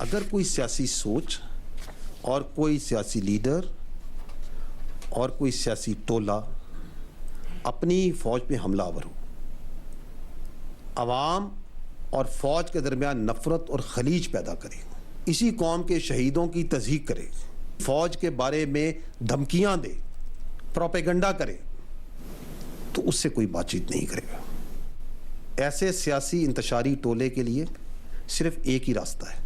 अगर कोई सियासी सोच और कोई सियासी लीडर और कोई सियासी टोला अपनी फ़ौज पे हमलावर हो, अवाम और फ़ौज के दरमियान नफ़रत और खलीज पैदा करे, इसी कौम के शहीदों की तज़हीक करे, फ़ौज के बारे में धमकियां दे, प्रोपेगेंडा करे, तो उससे कोई बातचीत नहीं करेगा। ऐसे सियासी इंतशारी टोले के लिए सिर्फ एक ही रास्ता है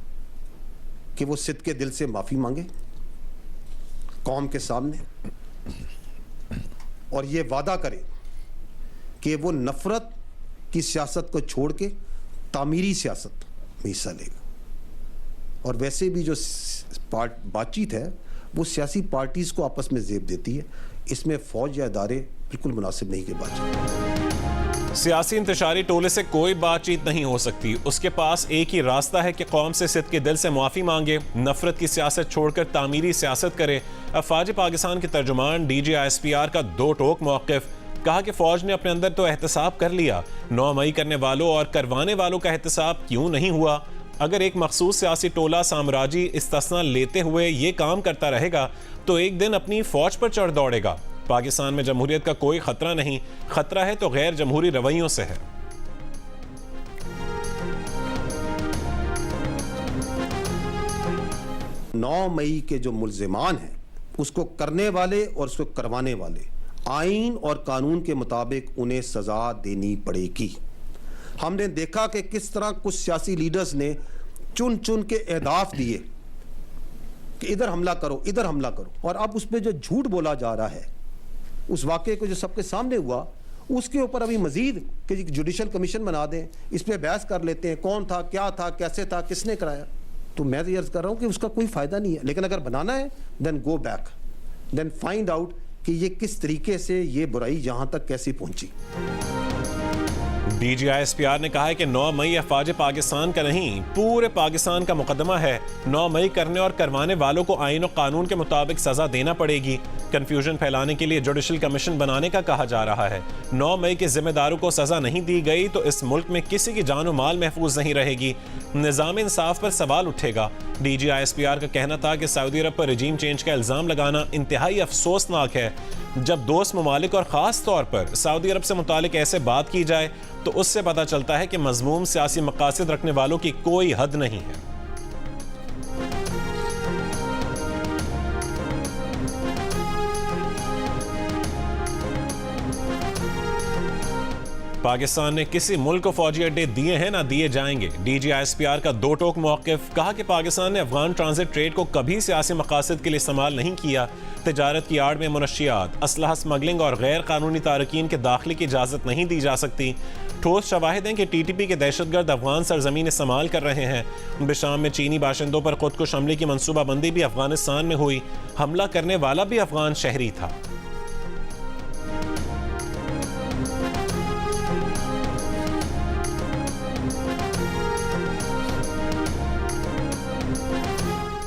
कि वो सिद्क़ के दिल से माफ़ी मांगे कौम के सामने और ये वादा करे कि वो नफ़रत की सियासत को छोड़ के तामीरी सियासत में हिस्सा लेगा। और वैसे भी जो बातचीत है वो सियासी पार्टीज़ को आपस में ज़ेब देती है, इसमें फ़ौज या इदारे बिल्कुल मुनासिब नहीं कि बातचीत। सियासी इंतशारी टोले से कोई बातचीत नहीं हो सकती। उसके पास एक ही रास्ता है कि कौम से सिद्क़ के दिल से माफ़ी मांगे, नफरत की सियासत छोड़कर तामीरी सियासत करे। अफवाज पाकिस्तान के तर्जुमान DGISPR का दो टोक मौक़िफ़, कहा कि फ़ौज ने अपने अंदर तो एहतसाब कर लिया, 9 मई करने वालों और करवाने वालों का एहतसाब क्यों नहीं हुआ? अगर एक मखसूस सियासी टोला साम्राजी इस्तिस्ना लेते हुए ये काम करता रहेगा तो एक दिन अपनी फ़ौज पर चढ़ दौड़ेगा। पाकिस्तान में जमहूरियत का कोई खतरा नहीं, खतरा है तो गैर जमहूरी रवैयों से है। 9 मई के जो मुल्ज़िमान हैं उसको करने वाले और उसको करवाने वाले आइन और कानून के मुताबिक उन्हें सज़ा देनी पड़ेगी। हमने देखा कि किस तरह कुछ सियासी लीडर्स ने चुन चुन के अहदाफ दिए कि इधर हमला करो, इधर हमला करो, और अब उसमें जो झूठ बोला जा रहा है उस वाक़े को जो सबके सामने हुआ उसके ऊपर अभी मजीद कि जुडिशल कमीशन बना दें, इस पर बहस कर लेते हैं कौन था, क्या था, कैसे था, किसने कराया। तो मैं तो ये अर्ज़ कर रहा हूँ कि उसका कोई फ़ायदा नहीं है। लेकिन अगर बनाना है then go back, then find out कि ये किस तरीके से ये बुराई यहाँ तक कैसे पहुँची। DGISPR ने कहा है कि 9 मई अफवाज पाकिस्तान का नहीं, पूरे पाकिस्तान का मुकदमा है। 9 मई करने और करवाने वालों को आइन और कानून के मुताबिक सजा देना पड़ेगी। कंफ्यूजन फैलाने के लिए जुडिशल कमीशन बनाने का कहा जा रहा है। 9 मई के जिम्मेदारों को सजा नहीं दी गई तो इस मुल्क में किसी की जान और माल महफूज नहीं रहेगी, निज़ाम इंसाफ पर सवाल उठेगा। DGISPR का कहना था कि सऊदी अरब पर रजीम चेंज का इल्ज़ाम लगाना इंतहाई अफसोसनाक है। जब दोस्त ममालिक और ख़ास तौर पर सऊदी अरब से मुतालिक ऐसे बात की जाए तो उससे पता चलता है कि मज़मूम सियासी मकासद रखने वालों की कोई हद नहीं है। पाकिस्तान ने किसी मुल्क को फौजी अड्डे दिए हैं ना दिए जाएंगे। DGISPR का दो टोक मौक़िफ़, कहा कि पाकिस्तान ने अफगान ट्रांजिट ट्रेड को कभी सियासी मकासद के लिए इस्तेमाल नहीं किया। तिजारत की आड़ में मुनशियात, असलहा स्मगलिंग और गैर कानूनी तारकीन के दाखिले की इजाज़त नहीं दी जा सकती। ठोस शवाहिद हैं कि TTP के दहशतगर्द अफगान सरजमीन इस्तेमाल कर रहे हैं। बिशाम में चीनी बाशिंदों पर खुदकुश हमले की मनसूबाबंदी भी अफगानिस्तान में हुई। हमला करने वाला भी अफगान शहरी था।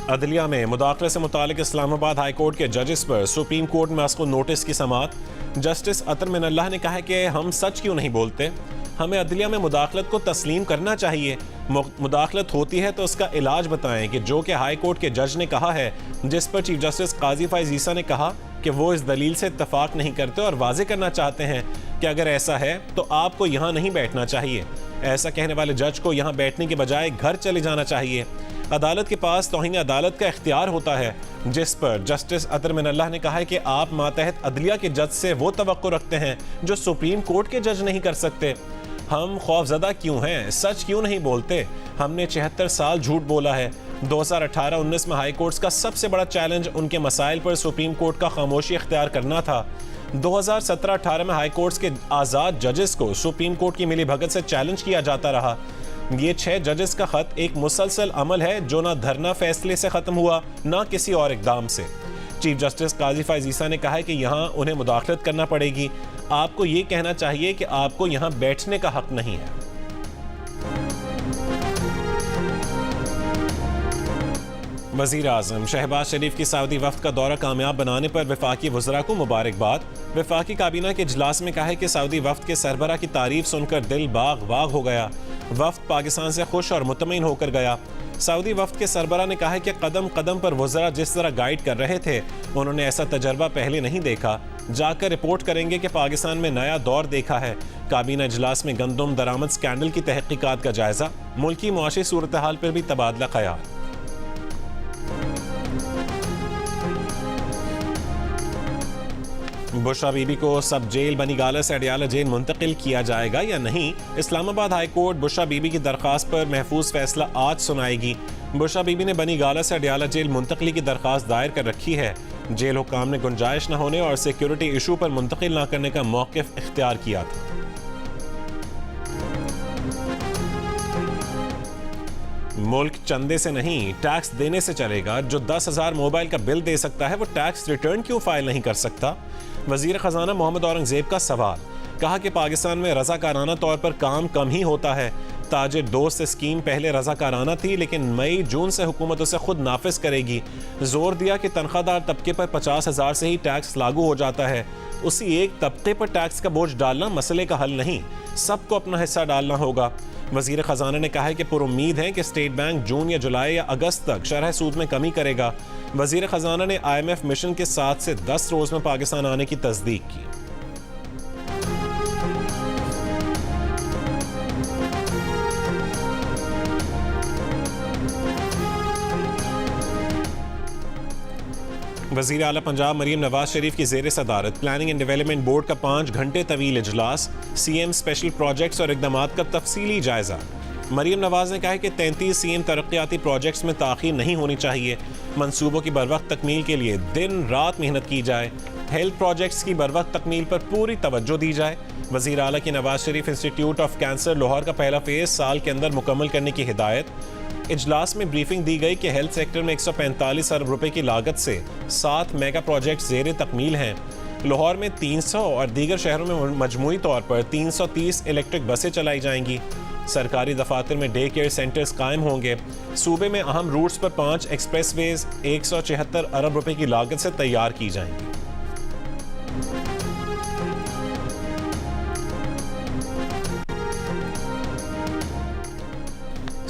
अदलिया में मुदाखलत से मुतालिक इस्लामाबाद हाई कोर्ट के जजेस पर सुप्रीम कोर्ट में मस्को नोटिस की समाअत। जस्टिस अतर मिनल्लाह ने कहा है कि हम सच क्यों नहीं बोलते, हमें अदलिया में मुदाखलत को तस्लीम करना चाहिए। मुदाखलत होती है तो उसका इलाज बताएं, कि जो कि हाई कोर्ट के जज ने कहा है, जिस पर चीफ जस्टिस काजी फैज़ ईसा ने कहा कि वो इस दलील से इत्तफाक नहीं करते और वाज़े करना चाहते हैं कि अगर ऐसा है तो आपको यहाँ नहीं बैठना चाहिए। ऐसा कहने वाले जज को यहाँ बैठने के बजाय घर चले जाना चाहिए। अदालत के पास तौहीन अदालत का इख्तियार होता है, जिस पर जस्टिस अतर मिनल्लाह ने कहा है कि आप मातहत अदलिया के जज से वो तवक्को रखते हैं जो सुप्रीम कोर्ट के जज नहीं कर सकते। हम खौफजदा क्यों हैं, सच क्यों नहीं बोलते? हमने 76 साल झूठ बोला है। 2018-19 में हाई कोर्ट्स का सबसे बड़ा चैलेंज उनके मसाइल पर सुप्रीम कोर्ट का खामोशी इख्तियार करना था। 2017-18 में हाई कोर्ट्स के आज़ाद जजेस को सुप्रीम कोर्ट की मिलीभगत से चैलेंज किया जाता रहा। ये 6 जजेस का खत एक मुसलसल अमल है जो ना धरना फैसले से ख़त्म हुआ ना किसी और इकदाम से। चीफ जस्टिस काजी फैज़ ईसा ने कहा है कि यहाँ उन्हें मुदाखलत करना पड़ेगी। आपको ये कहना चाहिए कि आपको यहाँ बैठने का हक नहीं है। वज़ीर आज़म शहबाज शरीफ की सऊदी वफ्द का दौरा कामयाब बनाने पर वफाकी वज़रा को मुबारकबाद। वफाकी काबीना के इजलास में कहा है कि सऊदी वफ्द के सरबरा की तारीफ सुनकर दिल बाग बाग हो गया। वफ्द पाकिस्तान से खुश और मुतमईन होकर गया। सऊदी वफ्द के सरबरा ने कहा है कि कदम कदम पर वज़रा जिस तरह गाइड कर रहे थे, उन्होंने ऐसा तजर्बा पहले नहीं देखा। जाकर रिपोर्ट करेंगे कि पाकिस्तान में नया दौर देखा है। काबीना इजलास में गंदम दरामद स्कैंडल की तहकीकात का जायजा, मुल्की मुआशी सूरत हाल पर भी तबादला ख्याल। बुशरा बीबी को सब जेल बनी गाला से अडियाला जेल मुंतकिल किया जाएगा या नहीं? इस्लामाबाद हाई कोर्ट बुशरा बीबी की दरख्वास्त पर महफूज फैसला आज सुनाएगी। बुशरा बीबी ने बनी गाला से अडियाला जेल मुंतकिली की दरख्वास्त दायर कर रखी है। जेल हुक्काम ने गुंजाइश न होने और सिक्योरिटी इशू पर मुंतकिल न करने का मौक़िफ़ इख्तियार किया था। मुल्क चंदे से नहीं टैक्स देने से चलेगा। जो 10,000 मोबाइल का बिल दे सकता है वो टैक्स रिटर्न क्यों फाइल नहीं कर सकता? वजीर खजाना मोहम्मद औरंगजेब का सवाल। कहा कि पाकिस्तान में रजाकाराना तौर पर काम कम ही होता है। ताजिर दोस्त स्कीम पहले रजाकाराना थी, लेकिन मई जून से हुकूमत उसे खुद नाफिज करेगी। जोर दिया कि तनख्वाहदार तबके पर 50,000 से ही टैक्स लागू हो जाता है। उसी एक तबके पर टैक्स का बोझ डालना मसले का हल नहीं, सबको अपना हिस्सा डालना होगा। वजीर खजाना ने कहा है कि पुरुम्मीद है कि स्टेट बैंक जून या जुलाई या अगस्त तक शरह सूद में कमी करेगा। वजीर खजाना ने IMF मिशन के 7 से 10 रोज में पाकिस्तान आने की तस्दीक की। वज़ीर आला पंजाब मरीम नवाज शरीफ की ज़ेर सदारत प्लानिंग एंड डेवलपमेंट बोर्ड का 5 घंटे तवील इजलास। CM स्पेशल प्रोजेक्ट्स और इक़दामात का तफसीली जायजा। मरीम नवाज ने कहा है कि 33 CM तरक्याती प्रोजेक्ट्स में ताख़ीर नहीं होनी चाहिए। मंसूबों की बरवक्त तकमील के लिए दिन रात मेहनत की जाए। हेल्थ प्रोजेक्ट्स की बरवक्त तकमील पर पूरी तवज्जो दी जाए। वज़ीर आला की Nawaz Sharif institute of cancer Lahore का पहला फेज़ साल के अंदर मुकम्मल करने की हिदायत। इजलास में ब्रीफिंग दी गई कि हेल्थ सेक्टर में 145 अरब रुपए की लागत से 7 मेगा प्रोजेक्ट ज़ेर तकमील हैं। लाहौर में 300 और दीगर शहरों में मजमूई तौर पर 330 इलेक्ट्रिक बसें चलाई जाएंगी। सरकारी दफातर में डे केयर सेंटर्स कायम होंगे। सूबे में अहम रूट्स पर 5 एक्सप्रेसवेज 176 अरब रुपए की लागत से तैयार की जाएंगी।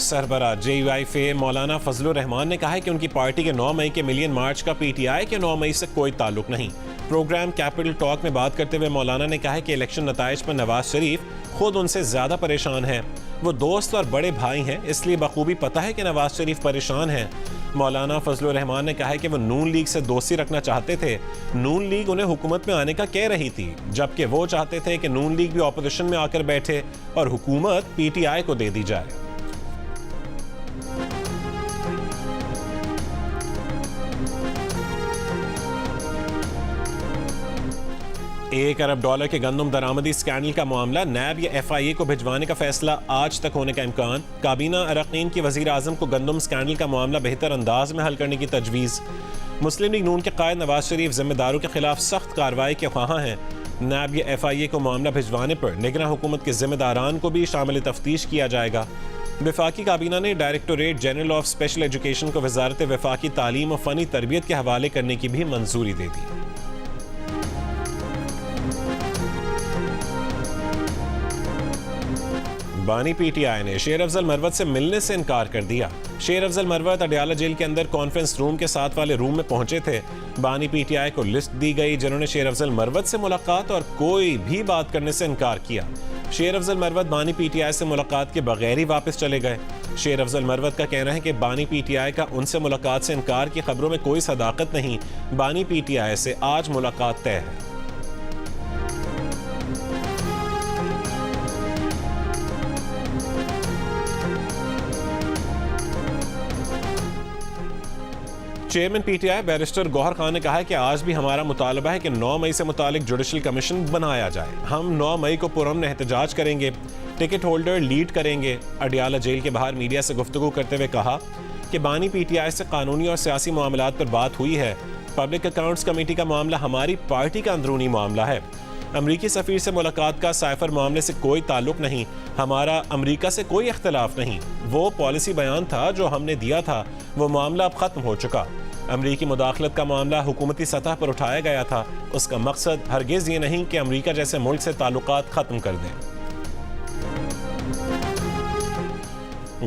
सरबरा JUI मौलाना फजलुर रहमान ने कहा है कि उनकी पार्टी के 9 मई के मिलियन मार्च का PTI के 9 मई से कोई ताल्लुक नहीं। प्रोग्राम कैपिटल टॉक में बात करते हुए मौलाना ने कहा है कि इलेक्शन नताइज पर नवाज शरीफ खुद उनसे ज़्यादा परेशान है। वो दोस्त और बड़े भाई हैं, इसलिए बखूबी पता है कि नवाज शरीफ परेशान हैं। मौलाना फजलुर रहमान ने कहा है कि वो नून लीग से दोस्ती रखना चाहते थे। नून लीग उन्हें हुकूमत में आने का कह रही थी, जबकि वो चाहते थे कि नून लीग भी ऑपोजिशन में आकर बैठे और हुकूमत PTI को दे दी जाए। 1 अरब डॉलर के गंदम दरामदी स्कैंडल का मामला नैब या FIA को भिजवाने का फैसला आज तक होने का इम्कान। काबीना अरकान की वज़ीर आज़म को गंदम स्कैंडल का मामला बेहतर अंदाज में हल करने की तजवीज़। मुस्लिम लीग नून के कायद नवाज शरीफ जिम्मेदारों के खिलाफ सख्त कार्रवाई के ख्वाहां हैं। नैब या FIA को मामला भिजवाने पर निगरान हुकूमत के जिम्मेदारान को भी शामिल तफ्तीश किया जाएगा। वफाकी काबीना ने directorate general of special education को वजारत वफाकी तालीम और फ़नी तरबियत के हवाले करने की भी मंजूरी दे दी। बानी PTI ने शेर अफजल मरवत से मिलने से इनकार कर दिया। शेर अफजल मरवत अडियाला जेल के अंदर कॉन्फ्रेंस रूम के साथ वाले रूम में पहुंचे थे। बानी PTI को लिस्ट दी गई जिन्होंने शेर अफजल मरवत से मुलाकात और कोई भी बात करने से इनकार किया। शेर अफजल मरवत बानी PTI से मुलाकात के बगैर ही वापस चले गए। शेर अफजल मरवत का कहना है कि बानी PTI का उनसे मुलाकात से इनकार की खबरों में कोई सदाकत नहीं। बानी PTI से आज मुलाकात तय है। Chairman PTI barrister Gohar Khan ने कहा है कि आज भी हमारा मुतालबा है कि 9 मई से मुतालिक जुडिशल कमीशन बनाया जाए। हम 9 मई को पुरअमन एहतजाज करेंगे। टिकट होल्डर लीड करेंगे। अडियाला जेल के बाहर मीडिया से गुफ्तगू करते हुए कहा कि बानी PTI से कानूनी और सियासी मामलात पर बात हुई है। पब्लिक अकाउंट्स कमेटी का मामला हमारी पार्टी का अंदरूनी मामला है। अमरीकी सफीर से मुलाकात का साइफर मामले से कोई ताल्लुक नहीं, हमारा अमरीका से कोई इख्तलाफ नहीं। वो पॉलिसी बयान था जो हमने दिया था, वो मामला अब ख़त्म हो चुका। अमरीकी मुदाखलत का मामला हुकूमती सतह पर उठाया गया था, उसका मकसद हरगिज़ ये नहीं कि अमरीका जैसे मुल्क से ताल्लुकात ख़त्म कर दें।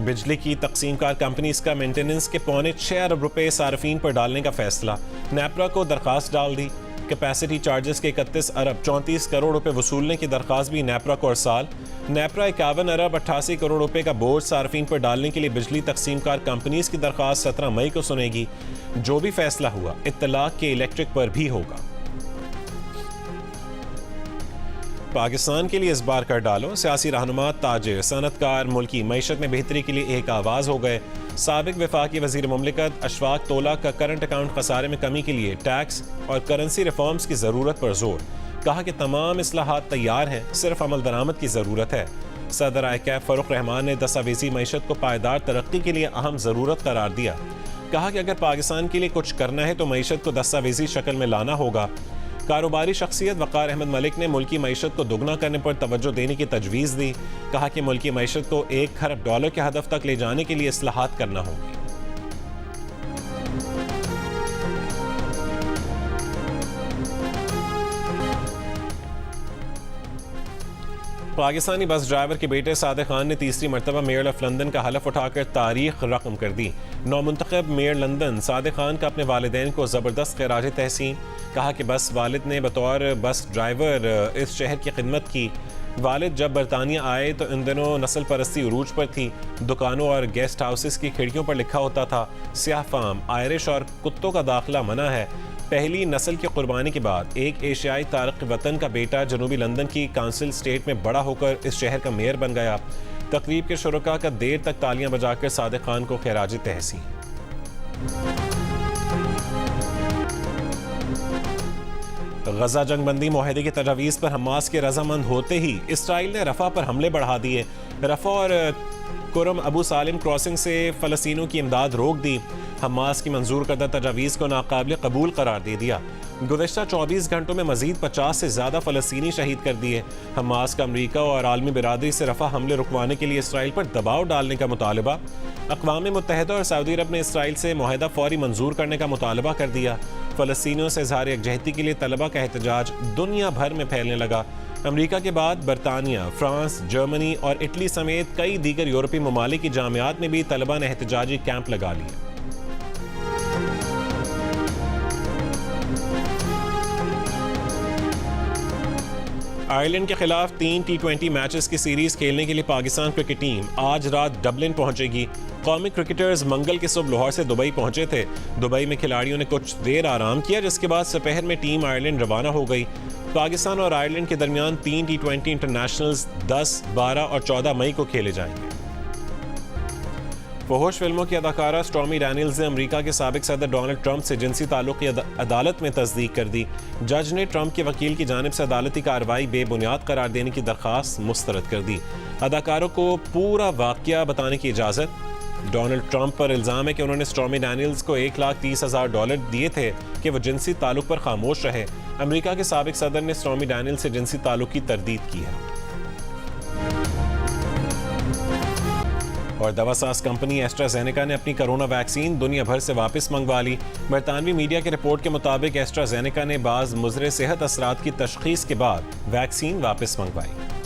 बिजली की तकसीमकार कंपनीज का मेंटेनेंस के 6.25 अरब रुपए सार्फिन पर डालने का फैसला। नेपरा को दरख्वास्त डाल दी। कैपेसिटी चार्जेस के 31 अरब 34 करोड़ रुपए वसूलने की दरख्वास्त भी नेपरा को अरसाल। नेपरा 51 अरब 88 करोड़ रुपए का बोझ सार्फिन पर डालने के लिए बिजली तकसीमकार कंपनीज की दरख्वास्त 17 मई को सुनेगी। जो भी फैसला हुआ इत्तलाक के इलेक्ट्रिक पर भी होगा। पाकिस्तान के लिए इस बार कर डालो। सियासी रहनुमा, ताजिर, सनतकार मुल्की मईशत में बेहतरी के लिए एक आवाज़ हो गए। साबिक वफाकी वज़ीर मुमलिकत अशफाक तोला का करंट अकाउंट खसारे में कमी के लिए टैक्स और करेंसी रिफॉर्म्स की ज़रूरत पर जोर। कहा कि तमाम इस्लाहात तैयार हैं, सिर्फ अमल दरामद की ज़रूरत है। सदर आईकैफ फ़ारूक रहमान ने दस्तावेज़ी मईशत को पायदार तरक्की के लिए अहम ज़रूरत करार दिया। कहा कि अगर पाकिस्तान के लिए कुछ करना है तो मईशत को दस्तावेज़ी शक्ल में लाना होगा। कारोबारी शख्सियत वक़ार अहमद मलिक ने मुल्की मईशत को दोगुना करने पर तवज्जो देने की तजवीज़ दी। कहा कि मुल्की मईशत को $1 खरब के हदफ तक ले जाने के लिए इस्लाहात करना होगी। पाकिस्तानी बस ड्राइवर के बेटे सादिक खान ने तीसरी मरतबा मेयर ऑफ लंदन का हलफ उठाकर तारीख रकम कर दी। नौमुंतखब मेयर लंदन सादिक खान का अपने वालिदैन को ज़बरदस्त खिराज तहसीन। कहा कि बस वालिद ने बतौर बस ड्राइवर इस शहर की खिदमत की। वालिद जब बरतानिया आए तो इन दिनों नस्ल परस्ती उरूज पर थी। दुकानों और गेस्ट हाउसेस की खिड़कियों पर लिखा होता था स्याह फार्म, आयरिश और कुत्तों का दाखिला मना है। पहली नस्ल की कुर्बानी के बाद एक एशियाई तारक वतन का बेटा जनूबी लंदन की काउंसिल स्टेट में बड़ा होकर इस शहर का मेयर बन गया। तकरीब के शुरका का देर तक तालियां बजाकर सादिक खान को खिराज तहसीन। गजा जंगबंदी मुआहदे की तजवीज़ पर हमास के रजामंद होते ही इसराइल ने रफ़ा पर हमले बढ़ा दिए। रफ़ा और कुरम अबू सालिम क्रॉसिंग से फ़लस्तीनियों की इमदाद रोक दी। हमास की मंजूर करदा तजावीज़ को नाकाबिल कबूल करार दे दिया। गुज़श्ता 24 घंटों में मज़ीद 50 से ज़्यादा फ़लस्तीनी शहीद कर दिए। हमास का अमरीका और आलमी बिरादरी से रफ़ा हमले रुकवाने के लिए इसराइल पर दबाव डालने का मुतालबा। अक़वाम मुत्तहिदा और सऊदी अरब ने इसराइल से मुआहदा फ़ौरी मंजूर करने का मुतालबा कर दिया। फ़लस्तीनियों से इज़हार यकजहती के लिए तलबा का एहतजाज दुनिया भर में फैलने लगा। अमरीका के बाद बरतानिया, फ्रांस, जर्मनी और इटली समेत कई दीगर यूरोपीय ममालिक की जामियात में भी तलबा ने एहतजाजी कैंप लगा लिए। आयरलैंड के खिलाफ 3 T20 मैचेस की सीरीज खेलने के लिए पाकिस्तान क्रिकेट टीम आज रात डबलिन पहुंचेगी। कौमी क्रिकेटर्स मंगल की सुबह लाहौर से दुबई पहुंचे थे। दुबई में खिलाड़ियों ने कुछ देर आराम किया, जिसके बाद दोपहर में टीम आयरलैंड रवाना हो गई। पाकिस्तान और आयरलैंड के दरमियान 3 T20 इंटरनेशनल्स 10, 12 और 14 मई को खेले जाएंगे। फहोश फिल्मों की अदाकारा स्टॉर्मी डैनियल्स ने अमेरिका के साबिक सदर डोनाल्ड ट्रंप से जिनसी ताल्लुक की अदालत में तस्दीक कर दी। जज ने ट्रंप के वकील की जानिब से अदालती कार्रवाई बेबुनियाद करार देने की दरख्वास्त मुस्तरद कर दी। अदाकारों को पूरा वाकया बताने की इजाज़त। डोनाल्ड ट्रंप पर इल्ज़ाम है कि उन्होंने स्टॉर्मी डैनियल्स को $1,30,000 दिए थे कि वह जिनसी ताल्लुक पर खामोश रहे। अमेरिका के साबिक सदर ने स्टॉर्मी डैनियल्स से जिनसी ताल्लुक की तरदीद की है। और दवासाज कंपनी एस्ट्राजेनेका ने अपनी कोरोना वैक्सीन दुनिया भर से वापस मंगवा ली। बरतानवी मीडिया की रिपोर्ट के मुताबिक एस्ट्राजेनेका ने बाज़ मुज़रे सेहत असरात की तशख़ीस के बाद वैक्सीन वापस मंगवाई।